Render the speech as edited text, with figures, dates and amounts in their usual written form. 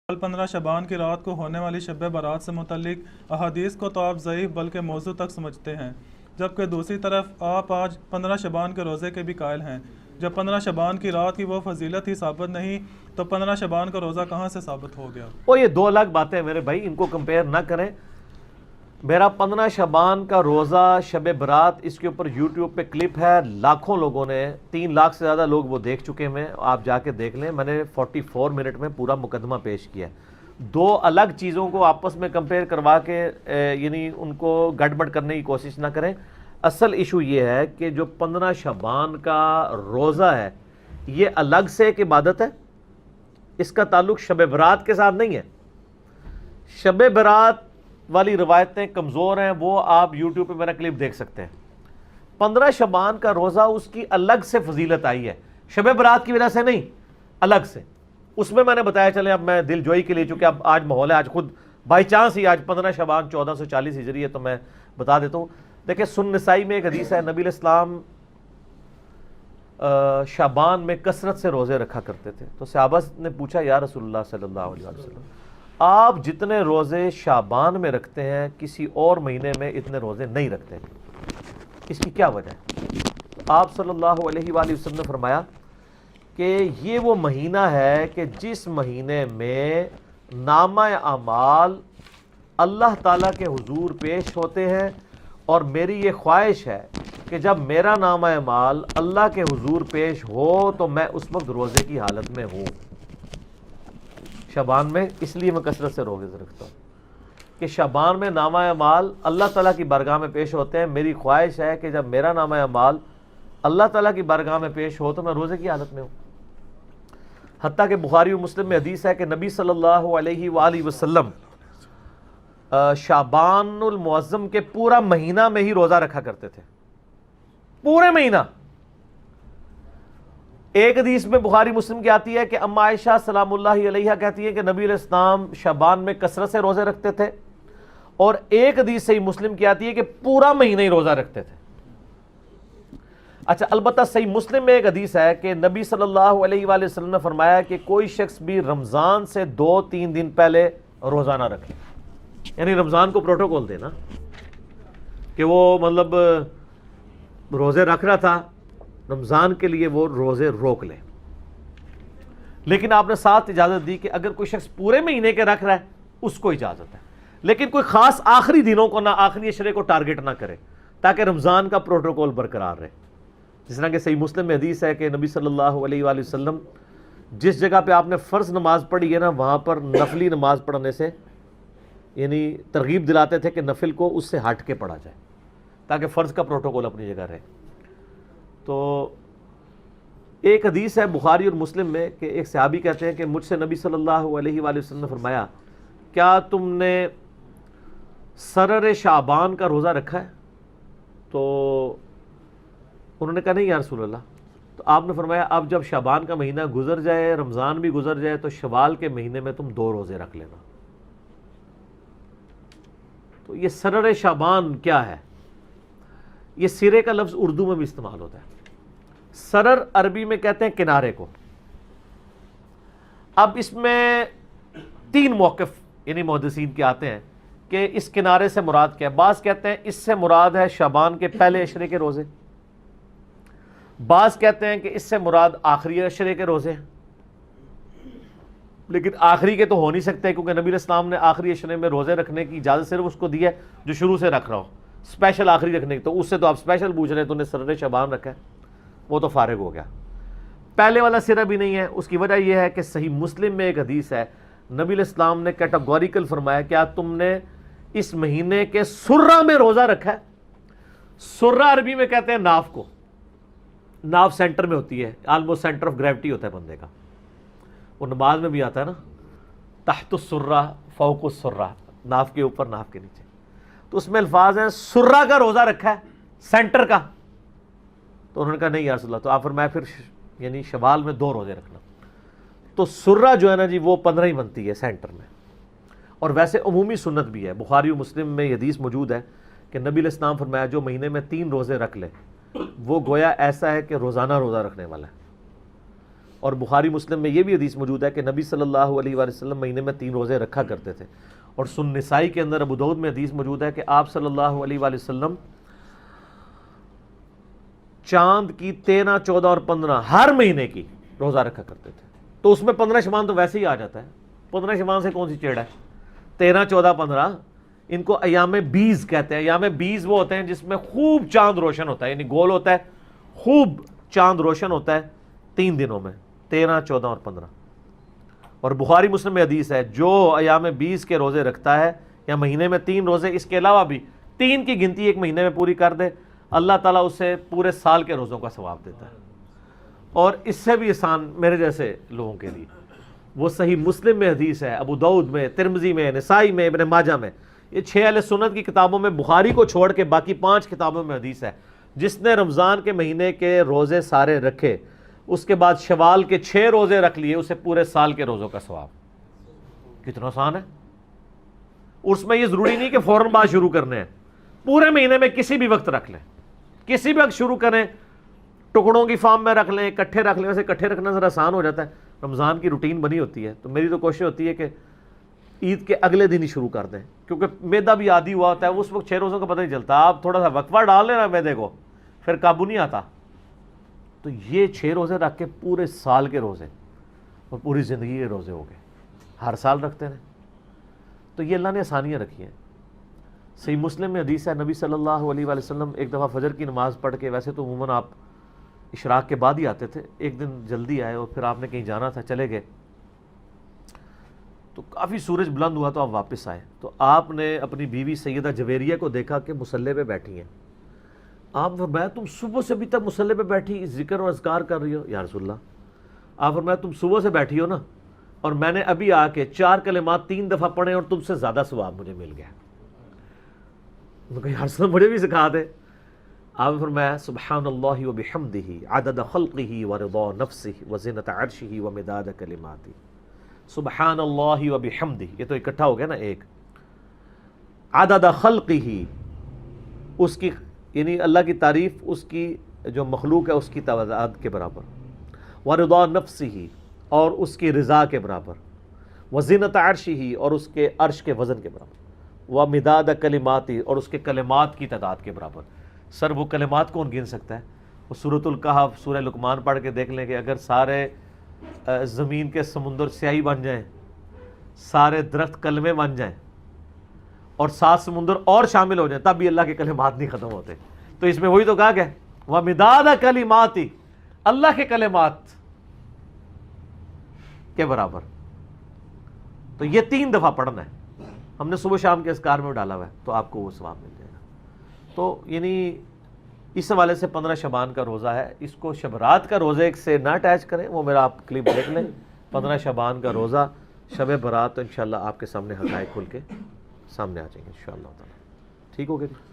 کل 15 شعبان کی رات کو ہونے والی شب برات سے متعلق احادیث کو تو آپ ضعیف بلکہ موضوع تک سمجھتے ہیں، جبکہ دوسری طرف آپ آج 15 شعبان کے روزے کے بھی قائل ہیں۔ جب 15 شعبان کی رات کی وہ فضیلت ہی ثابت نہیں تو 15 شعبان کا روزہ کہاں سے ثابت ہو گیا؟ یہ دو الگ باتیں ہیں میرے بھائی، ان کو کمپیئر نہ کریں۔ میرا 15 شعبان کا روزہ شب برات، اس کے اوپر یوٹیوب پہ کلپ ہے، لاکھوں لوگوں نے، 3 لاکھ سے زیادہ لوگ وہ دیکھ چکے ہیں، آپ جا کے دیکھ لیں۔ میں نے 44 منٹ میں پورا مقدمہ پیش کیا ہے۔ دو الگ چیزوں کو آپس میں کمپیئر کروا کے یعنی ان کو گڑبڑ کرنے کی کوشش نہ کریں۔ اصل ایشو یہ ہے کہ جو 15 شعبان کا روزہ ہے یہ الگ سے ایک عبادت ہے، اس کا تعلق شب برات کے ساتھ نہیں ہے۔ شب برات والی روایتیں کمزور ہیں، وہ آپ یوٹیوب پہ میرا کلپ دیکھ سکتے ہیں۔ 15 شعبان کا روزہ اس کی الگ سے فضیلت آئی ہے، شب برات کی وجہ سے نہیں، الگ سے۔ اس میں نے بتایا، چلے اب میں دل جوئی کے لیے، چونکہ اب آج ماحول ہے، آج خود بائی چانس ہی آج 15 شعبان 1440 ہجری ہے، تو میں بتا دیتا ہوں۔ دیکھیں سنن نسائی میں ایک حدیث ہے، نبی علیہ السلام شعبان میں کثرت سے روزے رکھا کرتے تھے۔ تو صحابہ نے پوچھا، یا رسول اللہ صلی اللہ علیہ وسلم، آپ جتنے روزے شعبان میں رکھتے ہیں کسی اور مہینے میں اتنے روزے نہیں رکھتے، اس کی کیا وجہ ہے؟ آپ صلی اللہ علیہ وآلہ وسلم نے فرمایا کہ یہ وہ مہینہ ہے کہ جس مہینے میں نامہ اعمال اللہ تعالیٰ کے حضور پیش ہوتے ہیں، اور میری یہ خواہش ہے کہ جب میرا نامہ اعمال اللہ کے حضور پیش ہو تو میں اس وقت روزے کی حالت میں ہوں شعبان میں۔ اس لیے میں کثرت سے روزے رکھتا ہوں کہ شعبان میں نامہ اعمال اللہ تعالیٰ کی بارگاہ میں پیش ہوتے ہیں۔ میری خواہش ہے کہ جب میرا نامہ اعمال اللہ تعالیٰ کی بارگاہ میں پیش ہو تو میں روزے کی حالت میں ہوں۔ حتیٰ کہ بخاری و مسلم میں حدیث ہے کہ نبی صلی اللہ علیہ وآلہ وسلم شعبان المعظم کے پورا مہینہ میں ہی روزہ رکھا کرتے تھے، پورے مہینہ۔ ایک حدیث میں بخاری مسلم کی آتی ہے کہ اما عائشہ سلام اللہ علیہا کہتی ہے کہ نبی علیہ السلام شعبان میں کثرت سے روزے رکھتے تھے، اور ایک حدیث صحیح مسلم کی آتی ہے کہ پورا مہینہ ہی روزہ رکھتے تھے۔ اچھا، البتہ صحیح مسلم میں ایک حدیث ہے کہ نبی صلی اللہ علیہ وآلہ وسلم نے فرمایا کہ کوئی شخص بھی رمضان سے 2-3 دن پہلے روزہ نہ رکھے، یعنی رمضان کو پروٹوکول دینا کہ وہ مطلب روزے رکھ رہا تھا، رمضان کے لیے وہ روزے روک لے، لیکن آپ نے ساتھ اجازت دی کہ اگر کوئی شخص پورے مہینے کے رکھ رہا ہے اس کو اجازت ہے، لیکن کوئی خاص آخری دنوں کو نہ، آخری عشرے کو ٹارگٹ نہ کرے تاکہ رمضان کا پروٹوکول برقرار رہے۔ جس طرح کہ صحیح مسلم میں حدیث ہے کہ نبی صلی اللہ علیہ وآلہ وسلم جس جگہ پہ آپ نے فرض نماز پڑھی ہے نا، وہاں پر نفلی نماز پڑھنے سے یعنی ترغیب دلاتے تھے کہ نفل کو اس سے ہٹ کے پڑھا جائے تاکہ فرض کا پروٹوکول اپنی جگہ رہے۔ تو ایک حدیث ہے بخاری اور مسلم میں کہ ایک صحابی کہتے ہیں کہ مجھ سے نبی صلی اللہ علیہ وآلہ وسلم نے فرمایا، کیا تم نے سرر شعبان کا روزہ رکھا ہے؟ تو انہوں نے کہا نہیں یا رسول اللہ۔ تو آپ نے فرمایا اب جب شعبان کا مہینہ گزر جائے، رمضان بھی گزر جائے، تو شوال کے مہینے میں تم 2 روزے رکھ لینا۔ تو یہ سرر شعبان کیا ہے؟ یہ سرے کا لفظ اردو میں بھی استعمال ہوتا ہے۔ سرر عربی میں کہتے ہیں کنارے کو۔ اب اس میں 3 موقف یعنی محدثین کے آتے ہیں کہ اس کنارے سے مراد کیا ہے۔ بعض کہتے ہیں اس سے مراد ہے شعبان کے پہلے عشرے کے روزے، بعض کہتے ہیں کہ اس سے مراد آخری عشرے کے روزے ہیں، لیکن آخری کے تو ہو نہیں سکتے کیونکہ نبی علیہ السلام نے آخری عشرے میں روزے رکھنے کی اجازت صرف اس کو دی ہے جو شروع سے رکھ رہا ہو، اسپیشل آخری رکھنے کی۔ تو اس سے تو آپ اسپیشل پوچھ رہے ہیں، تو نے سرر شعبان رکھا ہے، وہ تو فارغ ہو گیا۔ پہلے والا سرہ بھی نہیں ہے، اس کی وجہ یہ ہے کہ صحیح مسلم میں ایک حدیث ہے، نبی علیہ السلام نے کیٹاگوریکل فرمایا، کیا تم نے اس مہینے کے سرہ میں روزہ رکھا ہے؟ سرہ عربی میں کہتے ہیں ناف کو، ناف سینٹر میں ہوتی ہے، آلموسٹ سینٹر آف گریوٹی ہوتا ہے بندے کا، وہ نماز میں بھی آتا ہے نا، تحت السرہ فوق السرہ، ناف کے اوپر ناف کے نیچے۔ تو اس میں الفاظ ہیں سرہ کا روزہ رکھا ہے، سینٹر کا۔ تو انہوں نے کہا نہیں یا رسول اللہ۔ تو آپ فرمایا پھر یعنی شوال میں 2 روزے رکھنا۔ تو سرہ جو ہے نا جی وہ 15 ہی بنتی ہے سینٹر میں، اور ویسے عمومی سنت بھی ہے، بخاری و مسلم میں یہ حدیث موجود ہے کہ نبی علیہ السلام فرمایا جو مہینے میں 3 روزے رکھ لے وہ گویا ایسا ہے کہ روزانہ روزہ رکھنے والا ہے۔ اور بخاری مسلم میں یہ بھی حدیث موجود ہے کہ نبی صلی اللہ علیہ وآلہ وسلم مہینے میں 3 روزے رکھا کرتے تھے. اور سنن نسائی کے اندر ابو داؤد میں حدیث موجود ہے کہ آپ صلی اللہ علیہ وآلہ وسلم چاند کی 13، 14 اور 15 ہر مہینے کی روزہ رکھا کرتے تھے. تو اس میں 15 شعبان تو ویسے ہی آ جاتا ہے. 15 شعبان سے کون سی چیڑ ہے؟ 13، 14، 15 ان کو ایام بیز کہتے ہیں. ایام بیز وہ ہوتے ہیں جس میں خوب چاند روشن ہوتا ہے، یعنی گول ہوتا ہے، خوب چاند روشن ہوتا ہے 3 دنوں میں، 13، 14 اور 15. اور بخاری مسلم میں حدیث ہے جو ایام 20 کے روزے رکھتا ہے یا مہینے میں 3 روزے، اس کے علاوہ بھی 3 کی گنتی ایک مہینے میں پوری کر دے، اللہ تعالیٰ اسے پورے سال کے روزوں کا ثواب دیتا ہے. اور اس سے بھی آسان میرے جیسے لوگوں کے لیے وہ صحیح مسلم میں حدیث ہے، ابو داؤد میں، ترمذی میں، نسائی میں، ابن ماجہ میں، یہ 6 اہل سنت کی کتابوں میں بخاری کو چھوڑ کے باقی 5 کتابوں میں حدیث ہے جس نے رمضان کے مہینے کے روزے سارے رکھے، اس کے بعد شوال کے 6 روزے رکھ لیے، اسے پورے سال کے روزوں کا ثواب. کتنا آسان ہے. اس میں یہ ضروری نہیں کہ فوراً بعد شروع کرنے ہیں، پورے مہینے میں کسی بھی وقت رکھ لیں، کسی بھی وقت شروع کریں، ٹکڑوں کی فارم میں رکھ لیں، اکٹھے رکھ لیں. ویسے اکٹھے رکھنا ذرا آسان ہو جاتا ہے، رمضان کی روٹین بنی ہوتی ہے، تو میری تو کوشش ہوتی ہے کہ عید کے اگلے دن ہی شروع کر دیں، کیونکہ میدا بھی عادی ہوا ہوتا ہے، اس وقت 6 روزوں کا پتہ نہیں چلتا. آپ تھوڑا سا وقفہ ڈال لینا میدے کو، پھر قابو نہیں آتا. تو یہ 6 روزے رکھ کے پورے سال کے روزے اور پوری زندگی کے روزے ہو گئے، ہر سال رکھتے ہیں. تو یہ اللہ نے آسانیاں رکھی ہیں. صحیح مسلم میں حدیث ہے نبی صلی اللہ علیہ وآلہ وسلم ایک دفعہ فجر کی نماز پڑھ کے، ویسے تو عموماً آپ اشراق کے بعد ہی آتے تھے، ایک دن جلدی آئے اور پھر آپ نے کہیں جانا تھا، چلے گئے، تو کافی سورج بلند ہوا تو آپ واپس آئے. تو آپ نے اپنی بیوی سیدہ جویریہ کو دیکھا کہ مصلی پہ بیٹھی ہیں. آپ فرمایا تم صبح سے ابھی تک مصلی پہ بیٹھی ذکر اور اذکار کر رہی ہو؟ یا رسول اللہ. آپ فرمایا تم صبح سے بیٹھی ہو نا، اور میں نے ابھی آ کے 4 کلمات 3 دفعہ پڑھے اور تم سے زیادہ ثواب مجھے مل گیا. یا رسول اللہ مجھے بھی سکھا دے. آپ فرمایا سبحان اللہ وبحمدہ عدد خلقہ ورضا نفسہ وزنۃ عرشہ ومداد کلماتہ. سبحان اللہ وبحمدہ، یہ تو اکٹھا ہو گیا نا ایک. عدد خلقہ، اس کی یعنی اللہ کی تعریف اس کی جو مخلوق ہے اس کی تعداد کے برابر، ورضا نفسہ اور اس کی رضا کے برابر، وزنۃ عرشہ اور اس کے عرش کے وزن کے برابر، ومداد کلماتی اور اس کے کلمات کی تعداد کے برابر. سر وہ کلمات کون گن سکتا ہے؟ وہ سورۃ الکہف، سورہ لقمان پڑھ کے دیکھ لیں کہ اگر سارے زمین کے سمندر سیاہی بن جائیں، سارے درخت کلمے بن جائیں اور 7 سمندر اور شامل ہو جائیں، تب بھی اللہ کے کلمات نہیں ختم ہوتے. تو اس میں وہی تو کہا کہ ومداد کلماتی، اللہ کے کلمات کے برابر. تو یہ 3 دفعہ پڑھنا ہے، ہم نے صبح شام کے اذکار میں ڈالا ہوا ہے، تو آپ کو وہ ثواب مل جائے گا. تو یعنی اس حوالے سے 15 شعبان کا روزہ ہے، اس کو شب رات کا روزے سے نہ اٹیچ کریں، وہ میرا آپ کلپ دیکھ لیں. 15 شعبان کا روزہ، شب برات، تو انشاءاللہ آپ کے سامنے حقائق کھل کے سامنے آ جائیں گے انشاءاللہ تعالی. ٹھیک ہو گیا جی؟